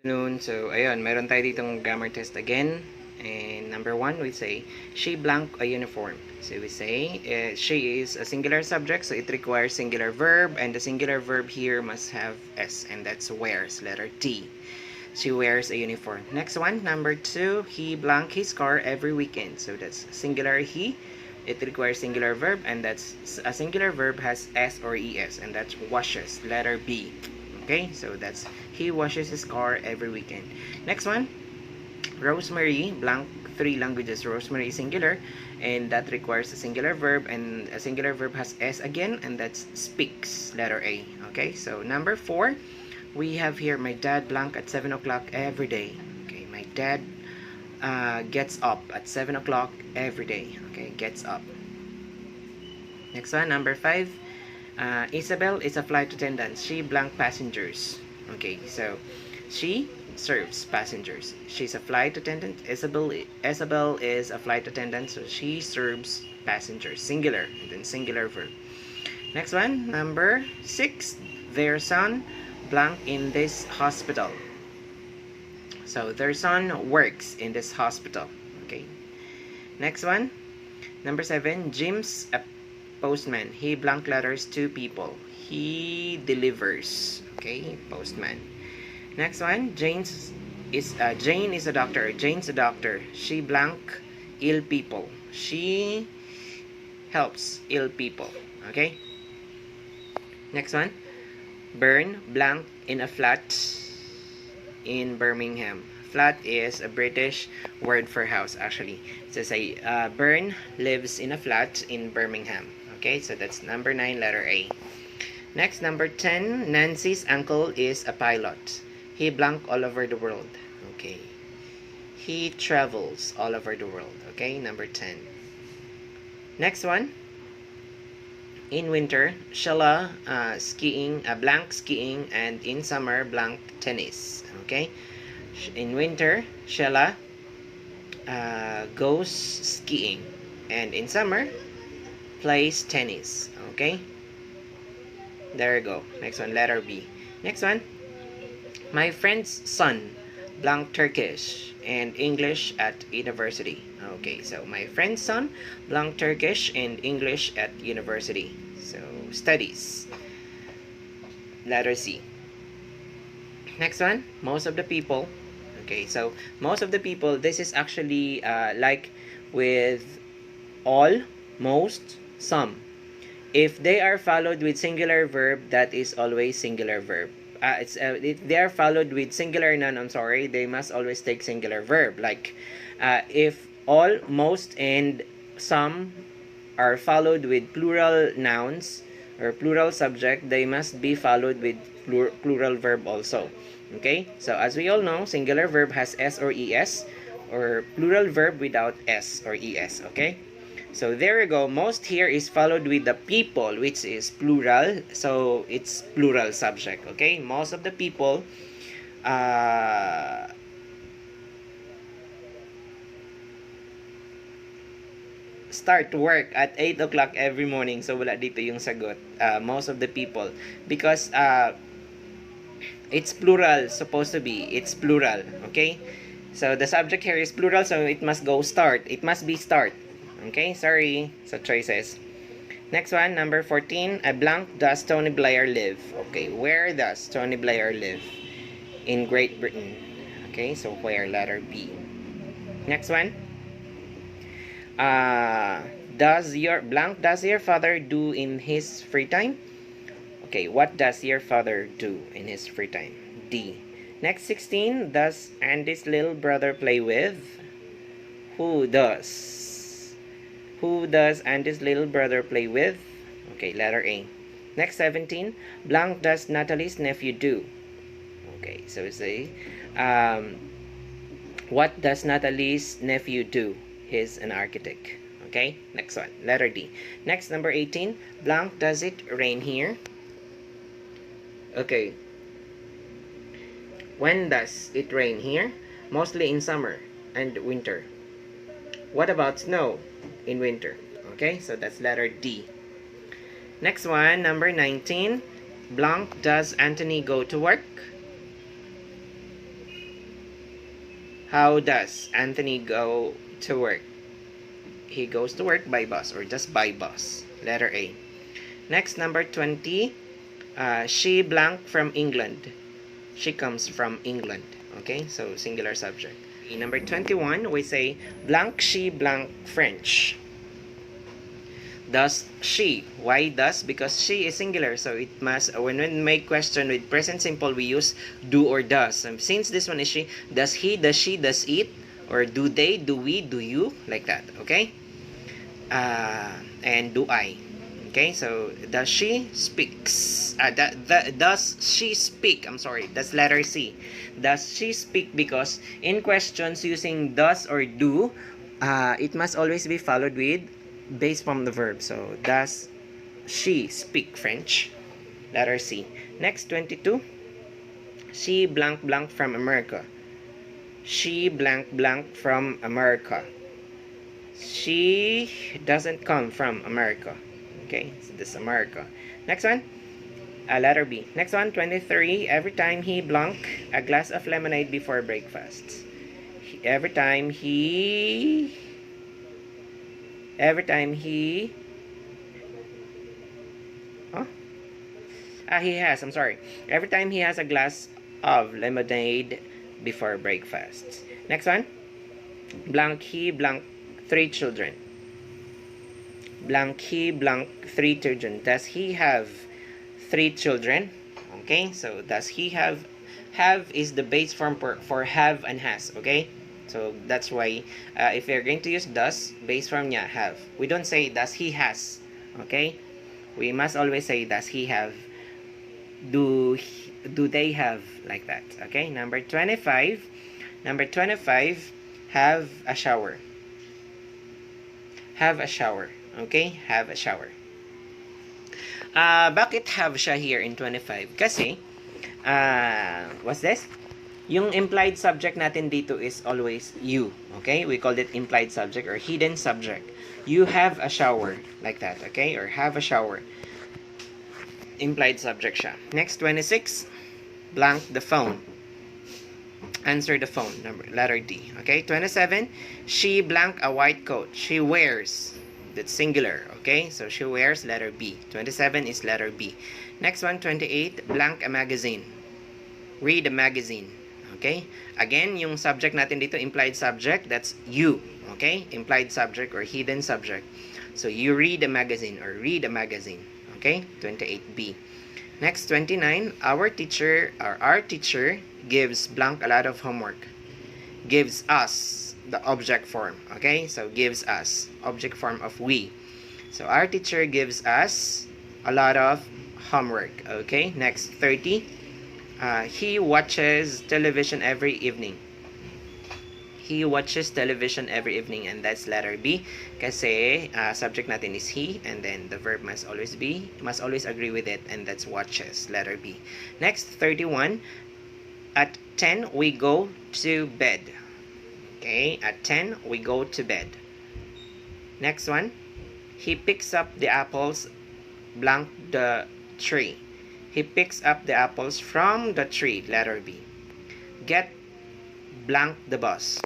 Noon. So, ayun, meron tayo ditong grammar test again. And number 1, we say, she blank a uniform. So, we say, she is a singular subject, so it requires singular verb, and the singular verb here must have S, and that's wears, letter T. She wears a uniform. Next one, number 2, he blank his car every weekend. So, that's singular he. It requires singular verb, and that's a singular verb has S or ES, and that's washes, letter B. Okay, so that's he washes his car every weekend. Next one, Rosemary blank 3 languages. Rosemary is singular, and that requires a singular verb, and a singular verb has S again, and that's speaks, letter A. Okay, so number 4, we have here my dad blank at 7 o'clock every day. Okay, my dad gets up at 7 o'clock every day. Okay, gets up. Next one, number 5, Isabel is a flight attendant. She blank passengers. Okay, so she serves passengers. She's a flight attendant. Isabel is a flight attendant, so she serves passengers. Singular, and then singular verb. Next one, number 6, their son blank in this hospital. So their son works in this hospital. Okay. Next one, number 7, Jim's a postman. He blank letters to people. He delivers. Okay, postman. Next one, Jane is a doctor. Jane's a doctor. She blank ill people. She helps ill people. Okay. Next one, Burn blank in a flat in Birmingham. Flat is a British word for house, actually. So say, Bern lives in a flat in Birmingham. Okay, so that's number 9, letter A. Next, number 10, Nancy's uncle is a pilot. He blank all over the world. Okay. He travels all over the world. Okay, number 10. Next one. In winter, Sheila skiing, blank skiing, and in summer, blank tennis. Okay. In winter, Sheila goes skiing, and in summer, plays tennis. Okay. There you go. Next one, letter B. Next one, my friend's son blank Turkish and English at university. Okay, so my friend's son blank Turkish and English at university. So studies, letter C. Next one, most of the people. Okay, so most of the people, this is actually like with all, most, some. If they are followed with singular verb, that is always singular verb. If they are followed with singular noun, I'm sorry, they must always take singular verb. Like, if all, most, and some are followed with plural nouns or plural subject, they must be followed with plural verb also. Okay? So, as we all know, singular verb has S or ES, or plural verb without S or ES. Okay? So there you go. Most here is followed with the people, which is plural. So it's plural subject. Okay, most of the people start work at 8 o'clock every morning. So wala dito yung sagot. Most of the people, because it's plural, supposed to be. It's plural. Okay, so the subject here is plural, so it must go start. It must be start. Okay, sorry. So choices. Next one, number 14. A blank does Tony Blair live? Okay, where does Tony Blair live? In Great Britain. Okay, so where? Letter B. Next one. Does your father do in his free time? Okay, what does your father do in his free time? D. Next, 16. Does Andy's little brother play with? Who does? Who does Andy's little brother play with? Okay, letter A. Next, 17. Blank does Natalie's nephew do? Okay, so say, what does Natalie's nephew do? He's an architect. Okay, next one, letter D. Next, number 18. Blank, does it rain here? Okay. When does it rain here? Mostly in summer and winter. What about snow in winter? Okay, so that's letter D. Next one, number 19. Blank, does Anthony go to work? How does Anthony go to work? He goes to work by bus or just by bus. Letter A. Next, number 20. She blank from England. She comes from England. Okay, so singular subject. Number 21, we say blank she blank French. Does she? Why does? Because she is singular, so it must, when we make question with present simple, we use do or does. Since this one is she, does he, does she, does it, or do they, do we, do you, like that, okay? And do I. Okay, so does she speaks? Does she speak? I'm sorry, that's letter C. Does she speak? Because in questions using does or do, it must always be followed with based from the verb. So does she speak French? Letter C. Next, 22. She blank blank from America. She blank blank from America. She doesn't come from America. Okay, so this is America. Next one, letter B. Next one, 23. Every time he blank a glass of lemonade before breakfast. Every time he he has, I'm sorry. Every time he has a glass of lemonade before breakfast. Next one, blank he blank 3 children. Blank he blank 3 children. Does he have 3 children? Okay, so does he have is the base form for have and has. Okay, so that's why if you're going to use does, base form niya have. We don't say does he has. Okay, we must always say does he have, do they have, like that. Okay, number 25. Have a shower. Have a shower. Okay, have a shower. Bakit have siya here in 25? Kasi, what's this? Yung implied subject natin dito is always you. Okay, we call it implied subject or hidden subject. You have a shower, like that. Okay, or have a shower. Implied subject siya. Next, 26. Blank the phone. Answer the phone. Letter D. Okay, 27. She blank a white coat. She wears. That's singular. Okay, so she wears, letter B. 27 is letter B. Next one, 28. Blank a magazine. Read a magazine. Okay, again, yung subject natin dito, implied subject, that's you. Okay, implied subject or hidden subject. So you read a magazine or read a magazine. Okay, 28B. Next, 29. Our teacher gives blank a lot of homework. Gives us, the object form. Okay, so gives us, object form of we. So our teacher gives us a lot of homework. Okay, next, 30. He watches television every evening. He watches television every evening, and that's letter B. Kasi subject natin is he, and then the verb must always agree with it, and that's watches, letter B. Next, 31. At 10, we go to bed. Okay, at 10, we go to bed. Next one, he picks up the apples, blank the tree. He picks up the apples from the tree, letter B. Get blank the bus.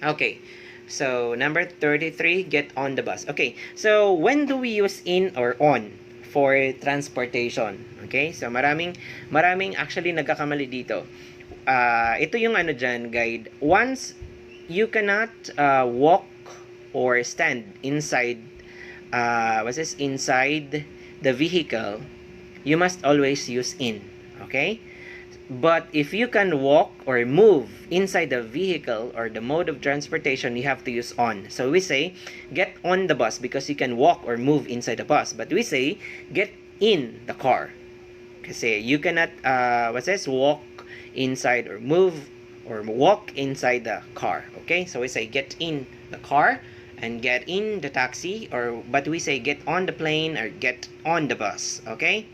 Okay, so number 33, get on the bus. Okay, so when do we use in or on for transportation? Okay, so maraming actually nagkakamali dito. Ito yung ano dyan, guide. Once you cannot walk or stand inside inside the vehicle, you must always use in. Okay, but if you can walk or move inside the vehicle or the mode of transportation, you have to use on. So we say get on the bus because you can walk or move inside the bus, but we say get in the car kasi you cannot walk inside or move or walk inside the car. Okay, so we say get in the car and get in the taxi, but we say get on the plane or get on the bus. Okay,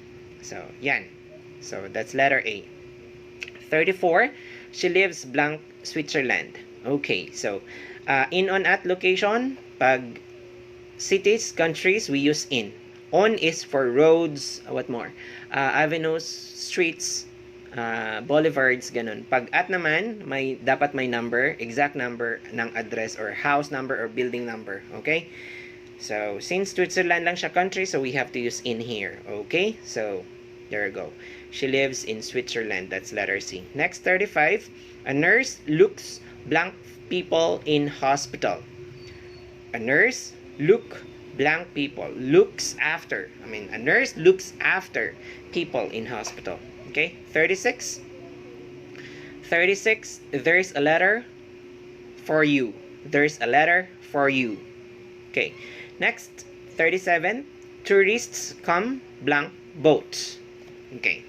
so yan, so that's letter A. 34, she lives blank Switzerland. Okay, so in, on, at, location, pag cities, countries, we use in. On is for roads, what more? Avenues, streets, boulevards, ganun. Pag at naman, dapat may number, exact number ng address or house number or building number. Okay? So, since Switzerland lang siya country, so we have to use in here. Okay? So, there you go. She lives in Switzerland. That's letter C. Next, 35. A nurse looks blank people in hospital. A nurse look blank people. Looks after. A nurse looks after people in hospital. Okay? 36. 36. There's a letter for you. There's a letter for you. Okay. Next, 37. Tourists come blank boat. Okay.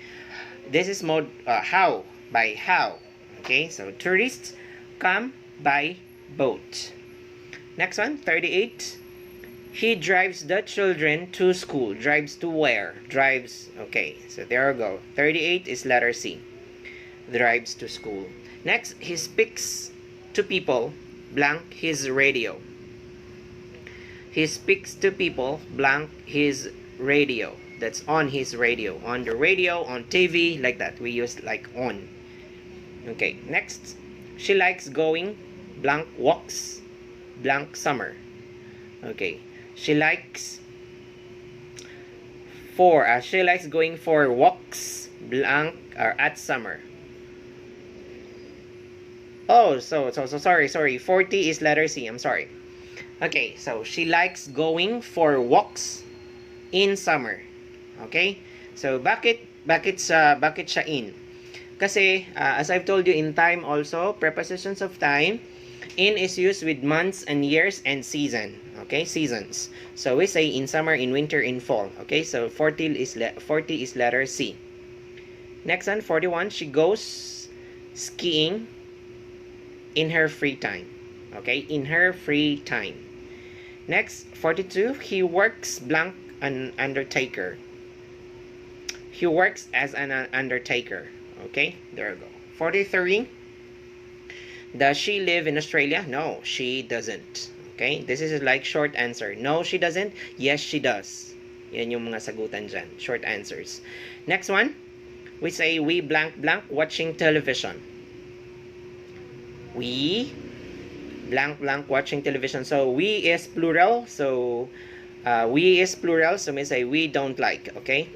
This is mode how. By how. Okay. So, tourists come by boat. Next one, 38. He drives the children to school. Drives to where? Drives. Okay. So, there we go. 38 is letter C. Drives to school. Next, he speaks to people blank his radio. He speaks to people blank his radio. That's on his radio. On the radio, on TV, like that. We use like on. Okay, next. She likes going blank walks blank summer. Okay. She likes going for walks blank or at summer. Oh, so sorry. 40 is letter C. I'm sorry. Okay, so she likes going for walks in summer. Okay? So bakit siya in? Kasi as I've told you in time also, prepositions of time, in is used with months and years and season. Okay? Seasons. So we say in summer, in winter, in fall. Okay? So 40 is letter C. Next one, 41, she goes skiing in her free time. Okay? In her free time. Next, 42, he works blank an undertaker. He works as an undertaker. Okay, there we go. 43, does she live in Australia? No, she doesn't. Okay, this is like short answer. No, she doesn't. Yes, she does. Yan yung mga sagutan dyan. Short answers. Next one, we say we blank blank watching television. We blank blank watching television. So we is plural. So we is plural. So we say we don't like. Okay,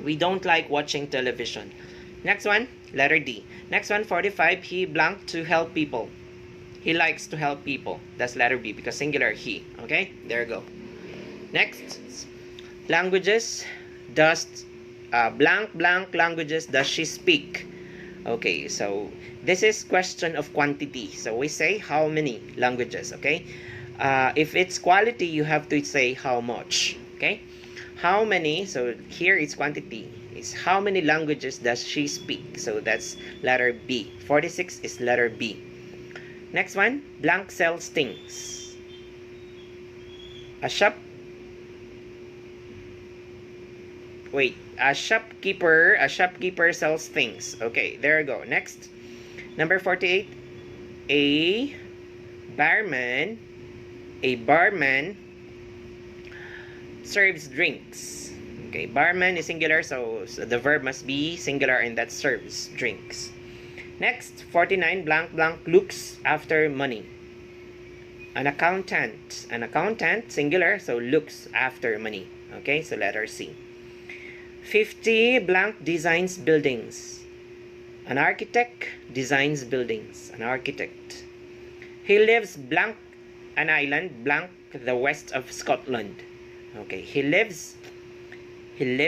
we don't like watching television. Next one, letter D. Next one, 45. He blank to help people. He likes to help people. That's letter B because singular he. Okay, there you go. Next, languages. Does blank blank languages does she speak? Okay, so this is question of quantity. So we say how many languages, okay? If it's quality, you have to say how much, okay? How many, so here it's quantity. Is how many languages does she speak? So that's letter B. 46 is letter B. Next one, blank sells things. A shopkeeper sells things. Okay, there you go. Next, number 48, a barman serves drinks. Okay, barman is singular, so the verb must be singular and that serves drinks. Next, 49, blank blank looks after money. An accountant singular, so looks after money. Okay, so letter C. 50, blank designs buildings. An architect designs buildings. An architect. He lives blank an island blank the west of Scotland. Okay, he lives in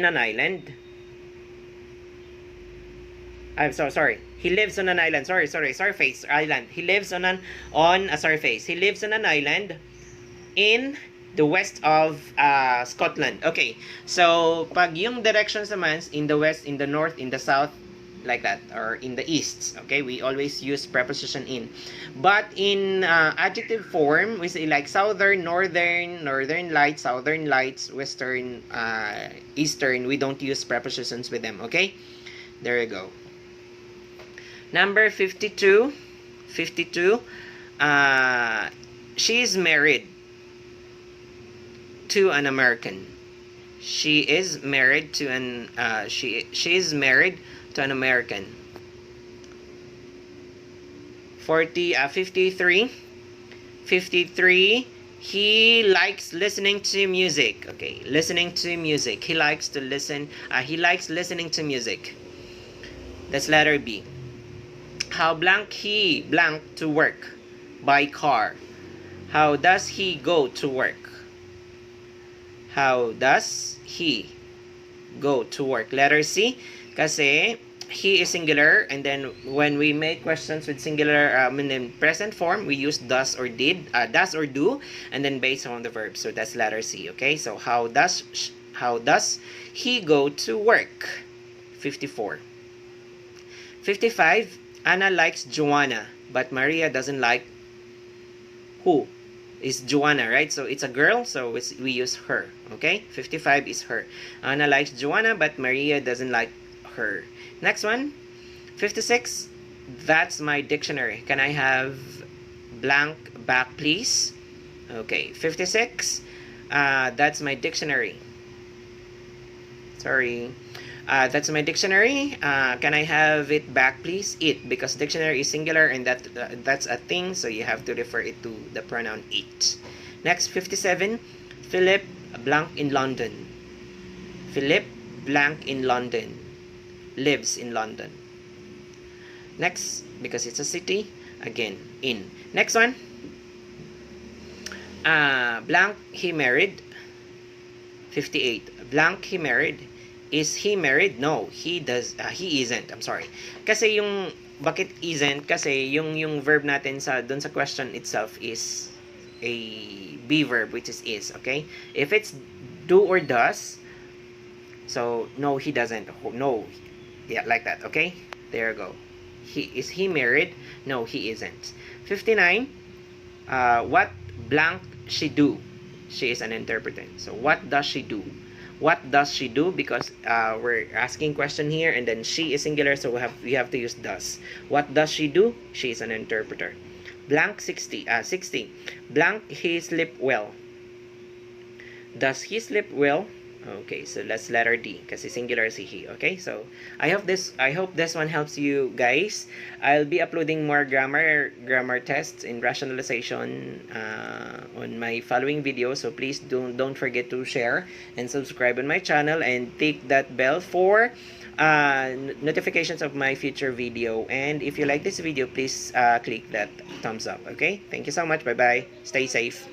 an island. I'm so sorry. He lives on an island. Surface island. He lives on a surface. He lives on an island in the west of Scotland. Okay. So pag yung directions naman in the west, in the north, in the south, like that, or in the east, okay, we always use preposition in. But in adjective form, we say like southern, northern lights, southern lights, western, eastern. We don't use prepositions with them. Okay, there you go. Number 52. She is married to an American. She is married to an she is married to an American. 53. 53. He likes listening to music. Okay, listening to music. He likes to listen. He likes listening to music. That's letter B. How blank he blank to work? By car. How does he go to work? How does he go to work? Letter C. Kasi he is singular, and then when we make questions with singular in present form, we use does or does or do, and then based on the verb. So that's letter C. Okay, so how does he go to work? 54. 55. Anna likes Joanna, but Maria doesn't like who? Is Joanna, right? So it's a girl, so we use her. Okay, 55 is her. Anna likes Joanna, but Maria doesn't like her. Next one, 56. That's my dictionary. Can I have blank back, please? Okay, 56. That's my dictionary. Sorry. That's my dictionary. Can I have it back, please? It, because dictionary is singular and that's a thing, so you have to refer it to the pronoun it. Next, 57. Philip blank in London. Philip blank in London. Lives in London. Next, because it's a city, again, in. Next one. Blank he married. 58. Blank he married. Is he married? No, he isn't. I'm sorry. Kasi yung bakit isn't? Kasi yung verb natin dun sa question itself is a be verb, which is, okay? If it's do or does, so no, he doesn't. No. Yeah, like that, okay? There you go. Is he married? No, he isn't. 59. What blank she do? She is an interpreter. So what does she do? What does she do? Because we're asking question here, and then she is singular, so we have to use does. What does she do? She is an interpreter. Blank 60. Blank he sleep well. Does he sleep well? Okay, so let's letter D kasi singular si he. Okay, so I hope this one helps you guys. I'll be uploading more grammar tests in rationalization on my following video. So please don't forget to share and subscribe on my channel and take that bell for notifications of my future video. And if you like this video, please click that thumbs up. Okay, thank you so much. Bye bye. Stay safe.